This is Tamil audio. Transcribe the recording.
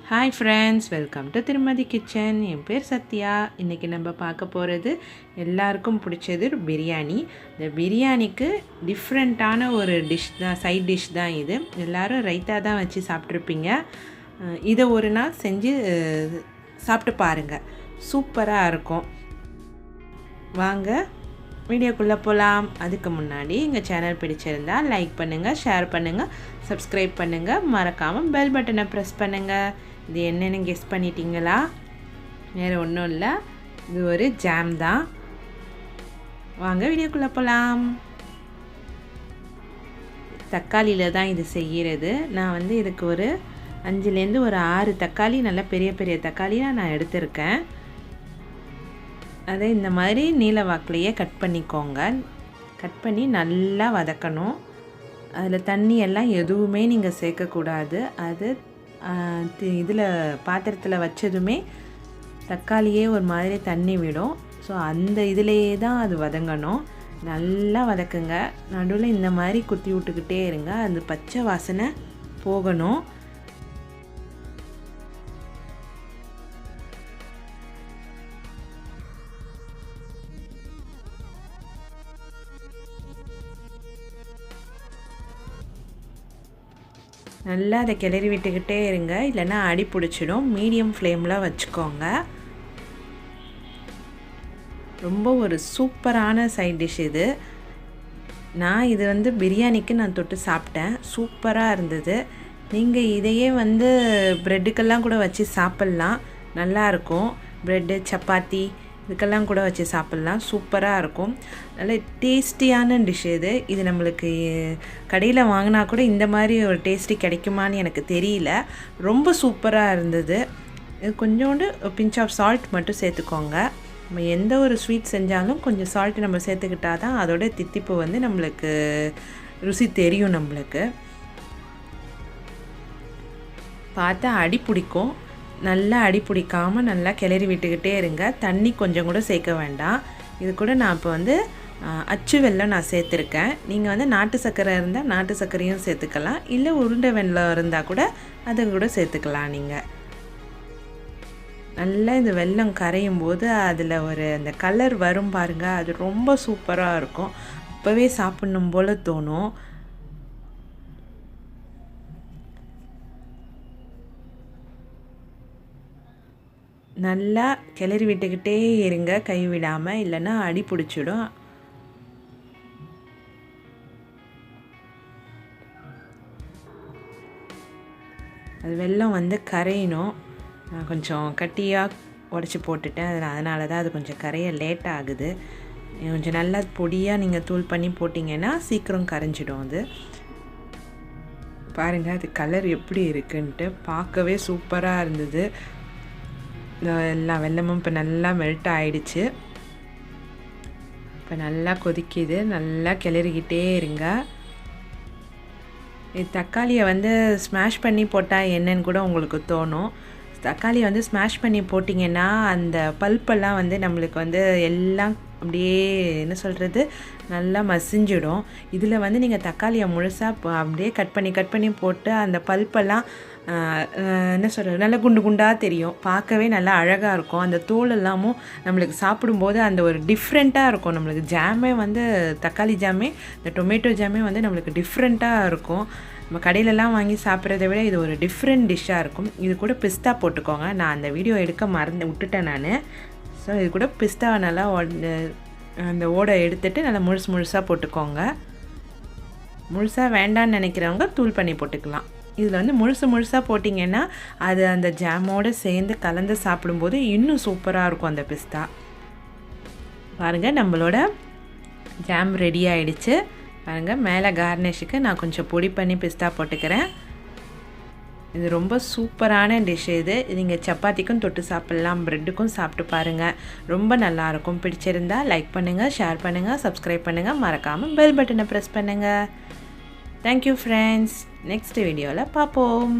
Hi friends, welcome to Thirumathi kitchen. என் பேர் சத்யா. இன்றைக்கி நம்ம பார்க்க போகிறது எல்லாருக்கும் பிடிச்சது பிரியாணி. இந்த பிரியாணிக்கு டிஃப்ரெண்ட்டான ஒரு டிஷ் தான், சைட் டிஷ் தான் இது. எல்லோரும் ரைத்தா தான் வச்சு சாப்பிட்ருப்பீங்க. இதை ஒரு நாள் செஞ்சு சாப்பிட்டு பாருங்கள், சூப்பராக இருக்கும். வாங்க வீடியோக்குள்ளே போகலாம். அதுக்கு முன்னாடி எங்கள் சேனல் பிடிச்சிருந்தால் லைக் பண்ணுங்கள், ஷேர் பண்ணுங்கள், சப்ஸ்கிரைப் பண்ணுங்கள், மறக்காமல் பெல் பட்டனை ப்ரெஸ் பண்ணுங்கள். இது என்னென்னு கெஸ் பண்ணிட்டீங்களா? வேறு ஒன்றும் இல்லை, இது ஒரு ஜாம் தான். வாங்க வீடியோக்குள்ளே போகலாம். தக்காளியில் தான் இது செய்கிறது. நான் இதுக்கு ஒரு 5லேருந்து ஒரு 6 தக்காளி, நல்ல பெரிய பெரிய தக்காளியாக நான் எடுத்திருக்கேன். அதை இந்த மாதிரி நீல வாக்கிலேயே கட் பண்ணிக்கோங்க. கட் பண்ணி நல்லா வதக்கணும். அதில் தண்ணி எல்லாம் எதுவுமே நீங்கள் சேர்க்கக்கூடாது. அது இதில் பாத்திரத்தில் வச்சதுமே தக்காளியே ஒரு மாதிரி தண்ணி விடும். ஸோ அந்த இதிலேயே தான் அது வதங்கணும். நல்லா வதக்குங்க. நடுவில் இந்த மாதிரி குத்தி விட்டுக்கிட்டே இருங்க. அந்த பச்சை வாசனை போகணும். நல்லா அதை கிளறி விட்டுக்கிட்டே இருங்க, இல்லைன்னா அடி பிடிச்சிடும். மீடியம் ஃப்ளேமில் வச்சுக்கோங்க. ரொம்ப ஒரு சூப்பரான சைட் டிஷ் இது. நான் இது பிரியாணிக்கு நான் தொட்டு சாப்பிட்டேன், சூப்பராக இருந்தது. நீங்கள் இதையே ப்ரெட்டுக்கெல்லாம் கூட வச்சு சாப்பிட்லாம், நல்லாயிருக்கும். ப்ரெட்டு, சப்பாத்தி இதுக்கெல்லாம் கூட வச்சு சாப்பிட்லாம், சூப்பராக இருக்கும். நல்ல டேஸ்டியான டிஷ் இது. இது நம்மளுக்கு கடையில் வாங்கினா கூட இந்த மாதிரி ஒரு டேஸ்டி கிடைக்குமான்னு எனக்கு தெரியல. ரொம்ப சூப்பராக இருந்தது. இது கொஞ்சோண்டு பிஞ்ச் ஆஃப் சால்ட் மட்டும் சேர்த்துக்கோங்க. நம்ம எந்த ஒரு ஸ்வீட் செஞ்சாலும் கொஞ்சம் சால்ட் நம்ம சேர்த்துக்கிட்டால் தான் அதோட தித்திப்பு நம்மளுக்கு ருசி தெரியும். நம்மளுக்கு பார்த்தா அடி பிடிக்கும். நல்லா அடி பிடிக்காமல் நல்லா கிளறி விட்டுக்கிட்டே இருங்க. தண்ணி கொஞ்சம் கூட சேர்க்க வேண்டாம். இது கூட நான் இப்போ அச்சு வெல்லம் நான் சேர்த்துருக்கேன். நீங்கள் நாட்டு சர்க்கரை இருந்தால் நாட்டு சர்க்கரையும் சேர்த்துக்கலாம், இல்லை உருண்டை வெல்லம் இருந்தால் கூட அதை கூட சேர்த்துக்கலாம். நீங்கள் நல்லா இந்த வெல்லம் கரையும் போது அதில் ஒரு அந்த கலர் வரும் பாருங்கள், அது ரொம்ப சூப்பராக இருக்கும். அப்போவே சாப்பிட்ணும் போல் தோணும். நல்லா கிளறி விட்டுக்கிட்டே இருங்க, கை விடாமல், இல்லைன்னா அடி பிடிச்சிடும். அது வெல்லம் கரையணும். நான் கொஞ்சம் கட்டியாக உடச்சி போட்டுட்டேன், அதனால தான் அது கொஞ்சம் கரைய லேட் ஆகுது. கொஞ்சம் நல்லா பொடியாக நீங்கள் தூள் பண்ணி போட்டிங்கன்னா சீக்கிரம் கரைஞ்சிடும். அது பாருங்கள், அது கலர் எப்படி இருக்குன்ட்டு பார்க்கவே சூப்பராக இருந்தது. எல்லா வெல்லமும் இப்போ நல்லா மெல்ட் ஆகிடுச்சு. இப்போ நல்லா கொதிக்குது. நல்லா கிளறிக்கிட்டே இருங்க. தக்காளியை ஸ்மாஷ் பண்ணி போட்டால் என்னன்னு கூட உங்களுக்கு தோணும். தக்காளியை ஸ்மாஷ் பண்ணி போட்டிங்கன்னா அந்த பல்ப்பெல்லாம் நம்மளுக்கு எல்லாம் அப்படியே என்ன சொல்கிறது, நல்லா மசிஞ்சிடும். இதில் நீங்கள் தக்காளியை முழுசாக அப்படியே கட் பண்ணி போட்டு அந்த பல்ப்பெல்லாம் என்ன சொல்கிறது, நல்லா குண்டு குண்டாக தெரியும். பார்க்கவே நல்லா அழகாக இருக்கும். அந்த தோல் எல்லாமும் நம்மளுக்கு சாப்பிடும்போது அந்த ஒரு டிஃப்ரெண்ட்டாக இருக்கும். நம்மளுக்கு ஜாமே தக்காளி ஜாமே, இந்த டொமேட்டோ ஜாமே நம்மளுக்கு டிஃப்ரெண்ட்டாக இருக்கும். நம்ம கடையிலலாம் வாங்கி சாப்பிட்றத விட இது ஒரு டிஃப்ரெண்ட் டிஷ்ஷாக இருக்கும். இது கூட பிஸ்தா போட்டுக்கோங்க. நான் அந்த வீடியோ எடுக்க விட்டுட்டேன் நான். ஸோ இது கூட பிஸ்தாவை நல்லா அந்த ஓடை எடுத்துகிட்டு நல்லா முழுசாக போட்டுக்கோங்க. முழுசாக வேண்டான்னு நினைக்கிறவங்க தூள் பண்ணி போட்டுக்கலாம். இதில் முழுசாக போட்டிங்கன்னா அது அந்த ஜாமோடு சேர்ந்து கலந்து சாப்பிடும்போது இன்னும் சூப்பராக இருக்கும் அந்த பிஸ்தா. பாருங்கள், நம்மளோட ஜாம் ரெடி ஆகிடுச்சு. பாருங்கள், மேலே கார்னிஷுக்கு நான் கொஞ்சம் பொடி பண்ணி பிஸ்தா போட்டுக்கிறேன். இது ரொம்ப சூப்பரான டிஷ். இது நீங்கள் சப்பாத்திக்கும் தொட்டு சாப்பிட்லாம், ப்ரெட்டுக்கும் சாப்பிட்டு பாருங்கள், ரொம்ப நல்லாயிருக்கும். பிடிச்சிருந்தா லைக் பண்ணுங்கள், ஷேர் பண்ணுங்கள், சப்ஸ்கிரைப் பண்ணுங்கள், மறக்காமல் பெல் பட்டனை ப்ரெஸ் பண்ணுங்கள். Thank you friends. நெக்ஸ்ட் வீடியோவில் பார்ப்போம்.